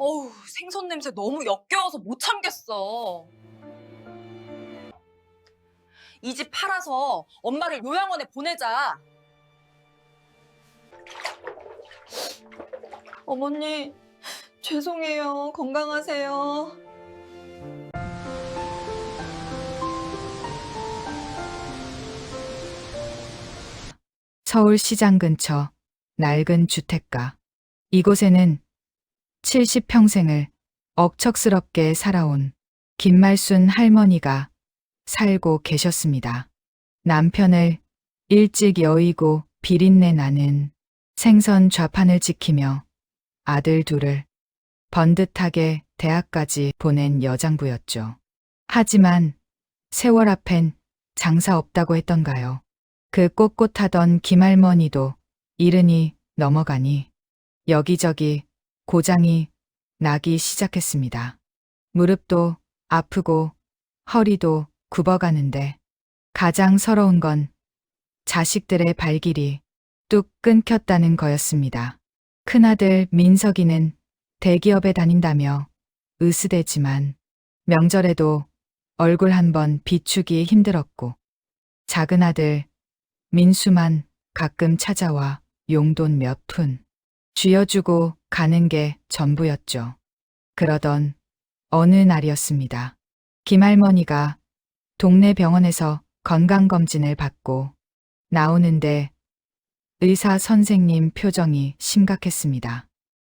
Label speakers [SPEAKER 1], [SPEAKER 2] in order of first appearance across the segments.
[SPEAKER 1] 어우, 생선 냄새 너무 역겨워서 못 참겠어. 이 집 팔아서 엄마를 요양원에 보내자. 어머니, 죄송해요. 건강하세요.
[SPEAKER 2] 서울시장 근처 낡은 주택가. 이곳에는 70평생을 억척스럽게 살아온 김말순 할머니가 살고 계셨습니다. 남편을 일찍 여의고 비린내 나는 생선 좌판을 지키며 아들 둘을 번듯하게 대학까지 보낸 여장부였죠. 하지만 세월 앞엔 장사 없다고 했던가요. 그 꼿꼿하던 김할머니도 이른이 넘어가니 여기저기 고장이 나기 시작했습니다. 무릎도 아프고 허리도 굽어가는데 가장 서러운 건 자식들의 발길이 뚝 끊겼다는 거였습니다. 큰아들 민석이는 대기업에 다닌다며 으스대지만 명절에도 얼굴 한번 비추기 힘들었고 작은아들 민수만 가끔 찾아와 용돈 몇 푼 쥐어주고 가는 게 전부였죠. 그러던 어느 날이었습니다. 김할머니가 동네 병원에서 건강검진을 받고 나오는데 의사 선생님 표정이 심각했습니다.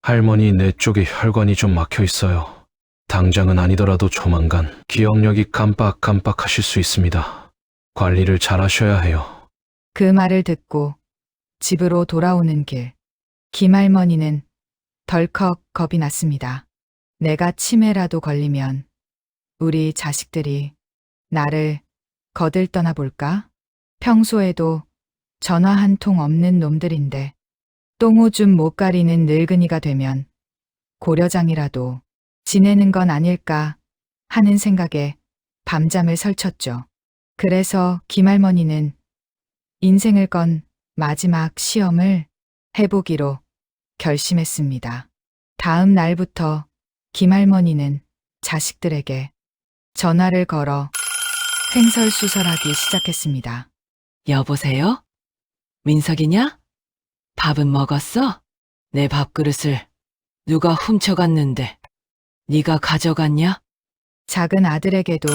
[SPEAKER 3] 할머니 내 쪽에 혈관이 좀 막혀 있어요. 당장은 아니더라도 조만간 기억력이 깜빡깜빡하실 수 있습니다. 관리를 잘 하셔야 해요.
[SPEAKER 2] 그 말을 듣고 집으로 돌아오는 길, 김할머니는 덜컥 겁이 났습니다. 내가 치매라도 걸리면 우리 자식들이 나를 거들 떠나볼까? 평소에도 전화 한 통 없는 놈들인데 똥오줌 못 가리는 늙은이가 되면 고려장이라도 지내는 건 아닐까 하는 생각에 밤잠을 설쳤죠. 그래서 김할머니는 인생을 건 마지막 시험을 해보기로 결심했습니다. 다음 날부터 김할머니는 자식들에게 전화를 걸어 횡설수설하기 시작했습니다.
[SPEAKER 4] 여보세요? 민석이냐? 밥은 먹었어? 내 밥그릇을 누가 훔쳐갔는데 네가 가져갔냐?
[SPEAKER 2] 작은 아들에게도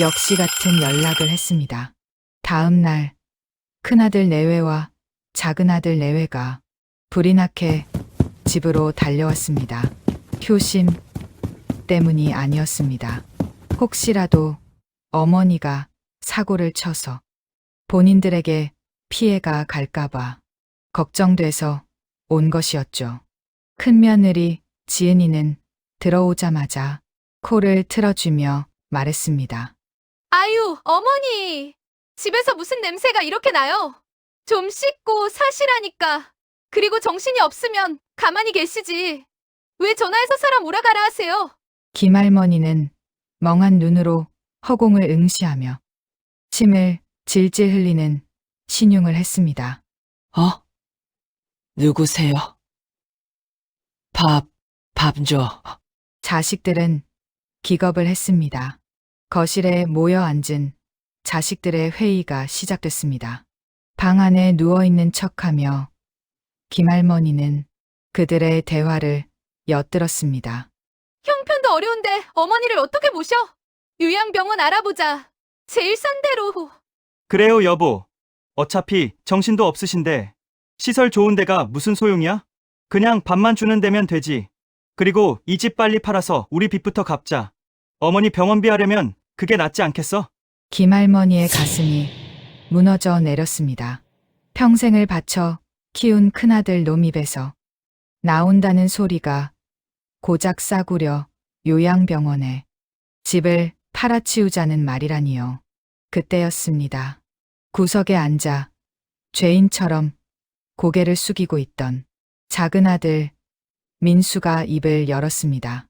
[SPEAKER 2] 역시 같은 연락을 했습니다. 다음 날 큰아들 내외와 작은아들 내외가 불이 나게 집으로 달려왔습니다. 효심 때문이 아니었습니다. 혹시라도 어머니가 사고를 쳐서 본인들에게 피해가 갈까봐 걱정돼서 온 것이었죠. 큰며느리 지은이는 들어오자마자 코를 틀어주며 말했습니다.
[SPEAKER 5] 아유, 어머니! 집에서 무슨 냄새가 이렇게 나요? 좀 씻고 사시라니까. 그리고 정신이 없으면 가만히 계시지. 왜 전화해서 사람 오라가라 하세요?
[SPEAKER 2] 김할머니는 멍한 눈으로 허공을 응시하며 침을 질질 흘리는 신용을 했습니다.
[SPEAKER 4] 어? 누구세요? 밥 줘.
[SPEAKER 2] 자식들은 기겁을 했습니다. 거실에 모여 앉은 자식들의 회의가 시작됐습니다. 방 안에 누워있는 척하며 김할머니는 그들의 대화를 엿들었습니다.
[SPEAKER 5] 형편도 어려운데 어머니를 어떻게 모셔? 요양병원 알아보자. 제일 싼 데로.
[SPEAKER 6] 그래요, 여보. 어차피 정신도 없으신데 시설 좋은 데가 무슨 소용이야? 그냥 밥만 주는 데면 되지. 그리고 이 집 빨리 팔아서 우리 빚부터 갚자. 어머니 병원비 하려면 그게 낫지 않겠어?
[SPEAKER 2] 김할머니의 가슴이 무너져 내렸습니다. 평생을 바쳐 키운 큰아들 놈 입에서 나온다는 소리가 고작 싸구려 요양병원에 집을 팔아치우자는 말이라니요. 그때였습니다. 구석에 앉아 죄인처럼 고개를 숙이고 있던 작은아들 민수가 입을 열었습니다.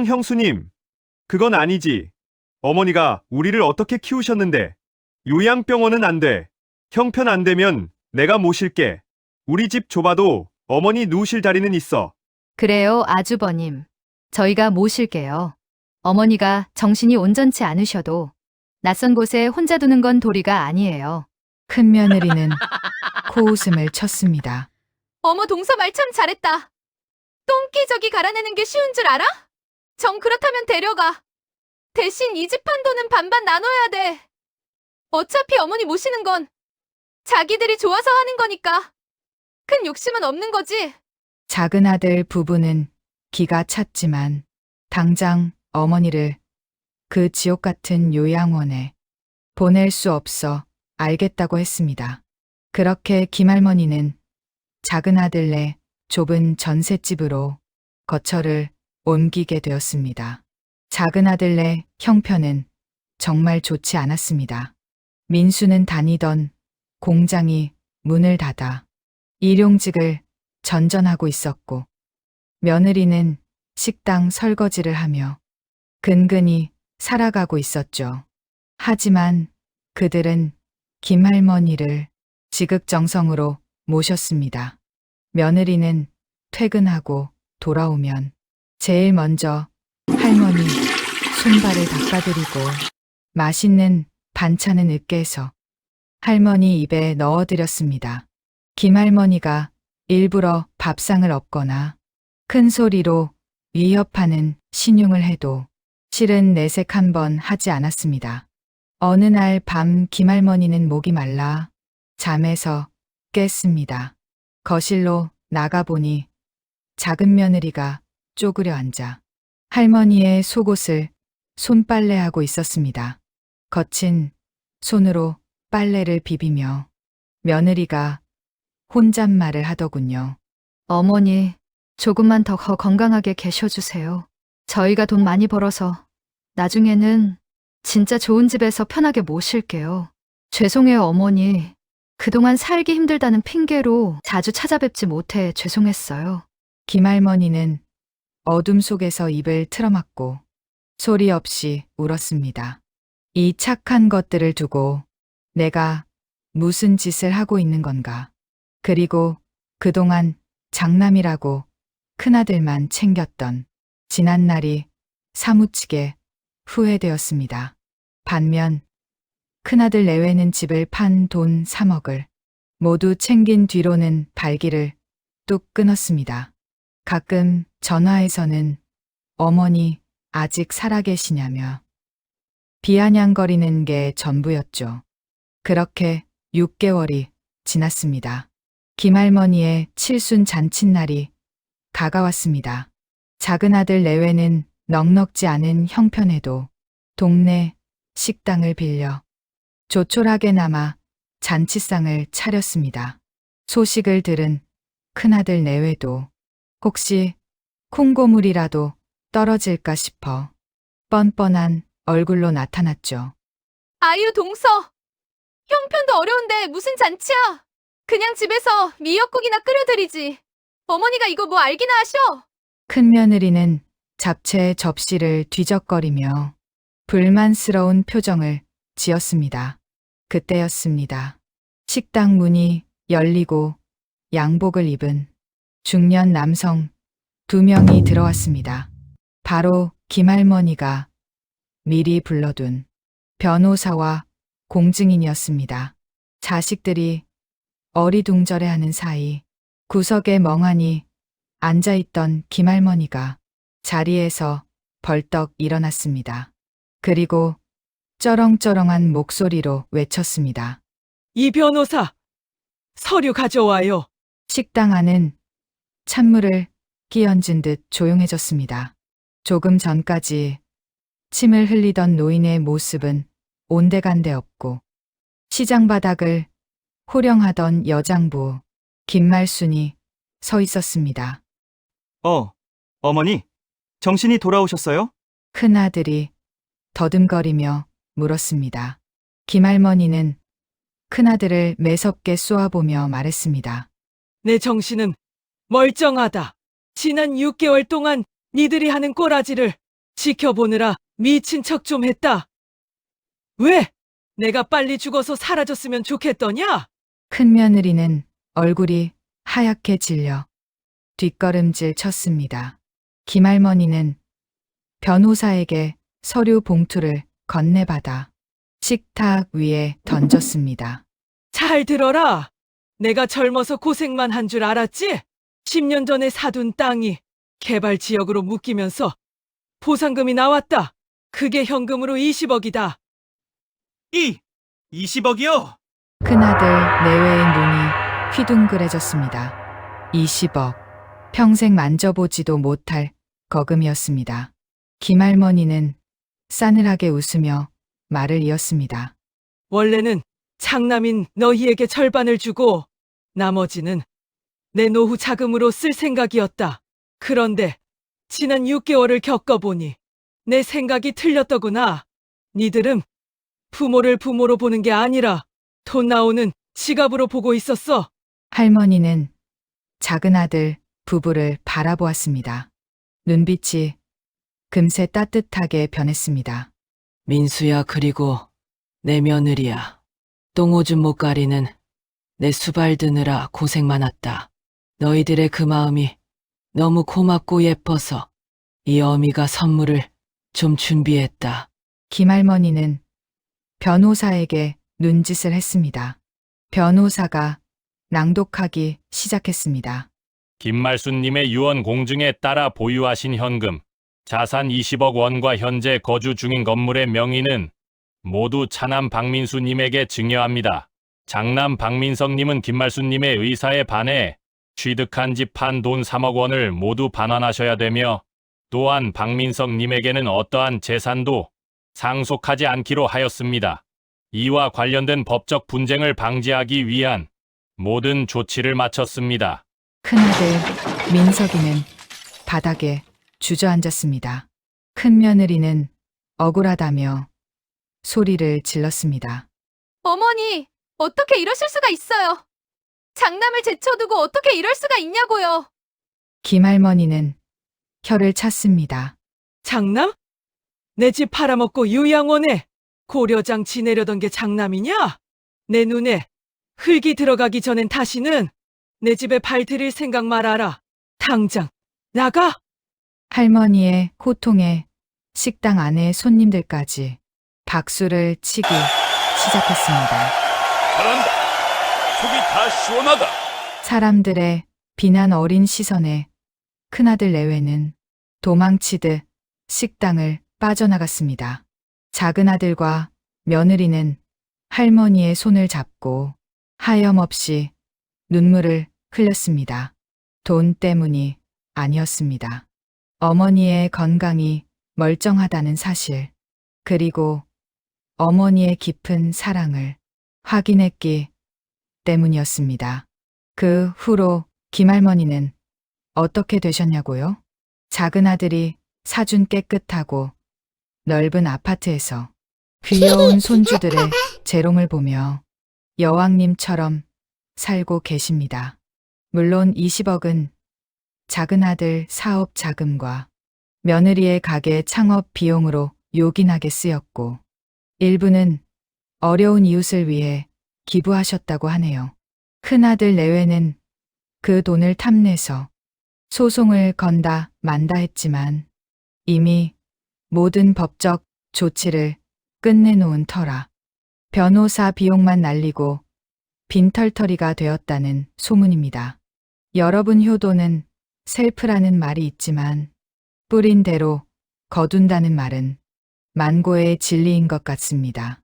[SPEAKER 7] 형수님, 그건 아니지. 어머니가 우리를 어떻게 키우셨는데. 요양병원은 안 돼. 형편 안 되면 내가 모실게. 우리 집 좁아도 어머니 누우실 자리는 있어.
[SPEAKER 5] 그래요, 아주버님. 저희가 모실게요. 어머니가 정신이 온전치 않으셔도 낯선 곳에 혼자 두는 건 도리가 아니에요.
[SPEAKER 2] 큰 며느리는 코웃음을 쳤습니다.
[SPEAKER 5] 어머, 동서 말 참 잘했다. 똥기저귀 갈아내는 게 쉬운 줄 알아? 정 그렇다면 데려가. 대신 이 집 한도는 반반 나눠야 돼. 어차피 어머니 모시는 건 자기들이 좋아서 하는 거니까 큰 욕심은 없는 거지.
[SPEAKER 2] 작은 아들 부부는 기가 찼지만 당장 어머니를 그 지옥 같은 요양원에 보낼 수 없어 알겠다고 했습니다. 그렇게 김할머니는 작은 아들네 좁은 전셋집으로 거처를 옮기게 되었습니다. 작은 아들네 형편은 정말 좋지 않았습니다. 민수는 다니던 공장이 문을 닫아 일용직을 전전하고 있었고, 며느리는 식당 설거지를 하며 근근히 살아가고 있었죠. 하지만 그들은 김할머니를 지극정성으로 모셨습니다. 며느리는 퇴근하고 돌아오면 제일 먼저 할머니 손발을 닦아드리고 맛있는 반찬은 으깨서 할머니 입에 넣어드렸습니다. 김할머니가 일부러 밥상을 엎거나 큰 소리로 위협하는 신용을 해도 실은 내색 한번 하지 않았습니다. 어느 날 밤 김할머니는 목이 말라 잠에서 깼습니다. 거실로 나가보니 작은 며느리가 쪼그려 앉아 할머니의 속옷을 손빨래하고 있었습니다. 거친 손으로 빨래를 비비며 며느리가 혼잣말을 하더군요.
[SPEAKER 5] 어머니, 조금만 더 건강하게 계셔주세요. 저희가 돈 많이 벌어서 나중에는 진짜 좋은 집에서 편하게 모실게요. 죄송해요, 어머니. 그동안 살기 힘들다는 핑계로 자주 찾아뵙지 못해 죄송했어요.
[SPEAKER 2] 김할머니는 어둠 속에서 입을 틀어막고 소리 없이 울었습니다. 이 착한 것들을 두고 내가 무슨 짓을 하고 있는 건가? 그리고 그동안 장남이라고 큰아들만 챙겼던 지난 날이 사무치게 후회되었습니다. 반면 큰아들 내외는 집을 판 돈 3억을 모두 챙긴 뒤로는 발길을 뚝 끊었습니다. 가끔 전화해서는 어머니 아직 살아계시냐며 비아냥거리는 게 전부였죠. 그렇게 6개월이 지났습니다. 김할머니의 칠순 잔칫날이 다가왔습니다. 작은 아들 내외는 넉넉지 않은 형편에도 동네 식당을 빌려 조촐하게나마 잔치상을 차렸습니다. 소식을 들은 큰아들 내외도 혹시 콩고물이라도 떨어질까 싶어 뻔뻔한 얼굴로 나타났죠.
[SPEAKER 5] 아유, 동서. 형편도 어려운데 무슨 잔치야? 그냥 집에서 미역국이나 끓여드리지. 어머니가 이거 뭐 알기나 하셔?
[SPEAKER 2] 큰 며느리는 잡채 접시를 뒤적거리며 불만스러운 표정을 지었습니다. 그때였습니다. 식당 문이 열리고 양복을 입은 중년 남성 2명이 들어왔습니다. 바로 김할머니가 미리 불러둔 변호사와 공증인이었습니다. 자식들이 어리둥절해하는 사이 구석에 멍하니 앉아있던 김할머니가 자리에서 벌떡 일어났습니다. 그리고 쩌렁쩌렁한 목소리로 외쳤습니다.
[SPEAKER 4] 이 변호사, 서류 가져와요.
[SPEAKER 2] 식당 안은 찬물을 끼얹은 듯 조용해졌습니다. 조금 전까지 침을 흘리던 노인의 모습은 온데간데 없고 시장 바닥을 호령하던 여장부 김말순이 서 있었습니다.
[SPEAKER 6] 어머니, 정신이 돌아오셨어요?
[SPEAKER 2] 큰아들이 더듬거리며 물었습니다. 김할머니는 큰아들을 매섭게 쏘아보며 말했습니다.
[SPEAKER 4] 내 정신은 멀쩡하다. 지난 6개월 동안 니들이 하는 꼬라지를 지켜보느라 미친 척 좀 했다. 왜? 내가 빨리 죽어서 사라졌으면 좋겠더냐?
[SPEAKER 2] 큰 며느리는 얼굴이 하얗게 질려 뒷걸음질 쳤습니다. 김할머니는 변호사에게 서류 봉투를 건네받아 식탁 위에 던졌습니다.
[SPEAKER 4] 잘 들어라. 내가 젊어서 고생만 한 줄 알았지? 10년 전에 사둔 땅이 개발 지역으로 묶이면서 보상금이 나왔다. 그게 현금으로 20억이다.
[SPEAKER 6] 20억이요?
[SPEAKER 2] 큰아들 내외의 눈이 휘둥그레졌습니다. 20억. 평생 만져보지도 못할 거금이었습니다. 김할머니는 싸늘하게 웃으며 말을 이었습니다.
[SPEAKER 4] 원래는 장남인 너희에게 절반을 주고 나머지는 내 노후 자금으로 쓸 생각이었다. 그런데 지난 6개월을 겪어보니 내 생각이 틀렸더구나. 니들은 부모를 부모로 보는 게 아니라 돈 나오는 지갑으로 보고 있었어.
[SPEAKER 2] 할머니는 작은 아들 부부를 바라보았습니다. 눈빛이 금세 따뜻하게 변했습니다.
[SPEAKER 4] 민수야, 그리고 내 며느리야. 똥오줌 못 가리는 내 수발 드느라 고생 많았다. 너희들의 그 마음이 너무 고맙고 예뻐서 이 어미가 선물을 좀 준비했다.
[SPEAKER 2] 김할머니는 변호사에게 눈짓을 했습니다. 변호사가 낭독하기 시작했습니다.
[SPEAKER 8] 김말순님의 유언 공증에 따라 보유하신 현금, 자산 20억 원과 현재 거주 중인 건물의 명의는 모두 차남 박민수님에게 증여합니다. 장남 박민석님은 김말순님의 의사에 반해 취득한 집 한 돈 3억 원을 모두 반환하셔야 되며, 또한 박민석님에게는 어떠한 재산도 상속하지 않기로 하였습니다. 이와 관련된 법적 분쟁을 방지하기 위한 모든 조치를 마쳤습니다.
[SPEAKER 2] 큰아들 민석이는 바닥에 주저앉았습니다. 큰며느리는 억울하다며 소리를 질렀습니다.
[SPEAKER 5] 어머니, 어떻게 이러실 수가 있어요? 장남을 제쳐두고 어떻게 이럴 수가 있냐고요?
[SPEAKER 2] 김할머니는 혀를 찼습니다.
[SPEAKER 4] 장남? 내 집 팔아먹고 요양원에 고려장 지내려던 게 장남이냐? 내 눈에 흙이 들어가기 전엔 다시는 내 집에 발 들일 생각 말아라. 당장 나가!
[SPEAKER 2] 할머니의 호통에 식당 안의 손님들까지 박수를 치기 시작했습니다.
[SPEAKER 8] 잘한다. 속이 다 시원하다.
[SPEAKER 2] 사람들의 비난 어린 시선에 큰아들 내외는 도망치듯 식당을 빠져나갔습니다. 작은 아들과 며느리는 할머니의 손을 잡고 하염없이 눈물을 흘렸습니다. 돈 때문이 아니었습니다. 어머니의 건강이 멀쩡하다는 사실, 그리고 어머니의 깊은 사랑을 확인했기 때문이었습니다. 그 후로 김할머니는 어떻게 되셨냐고요? 작은 아들이 사준 깨끗하고 넓은 아파트에서 귀여운 손주들의 재롱을 보며 여왕님처럼 살고 계십니다. 물론 20억은 작은 아들 사업 자금과 며느리의 가게 창업 비용으로 요긴하게 쓰였고, 일부는 어려운 이웃을 위해 기부하셨다고 하네요. 큰아들 내외는 그 돈을 탐내서 소송을 건다 만다 했지만 이미 모든 법적 조치를 끝내놓은 터라 변호사 비용만 날리고 빈털터리가 되었다는 소문입니다. 여러분, 효도는 셀프라는 말이 있지만 뿌린 대로 거둔다는 말은 만고의 진리인 것 같습니다.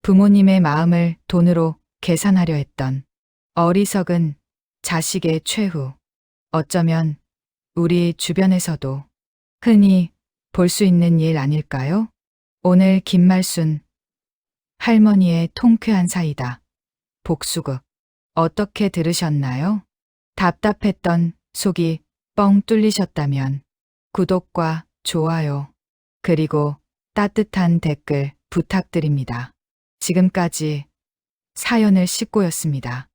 [SPEAKER 2] 부모님의 마음을 돈으로 계산하려 했던 어리석은 자식의 최후, 어쩌면 우리 주변에서도 흔히 볼 수 있는 일 아닐까요? 오늘 김말순 할머니의 통쾌한 사이다 복수극 어떻게 들으셨나요? 답답했던 속이 뻥 뚫리셨다면 구독과 좋아요, 그리고 따뜻한 댓글 부탁드립니다. 지금까지 사연을 싣고였습니다.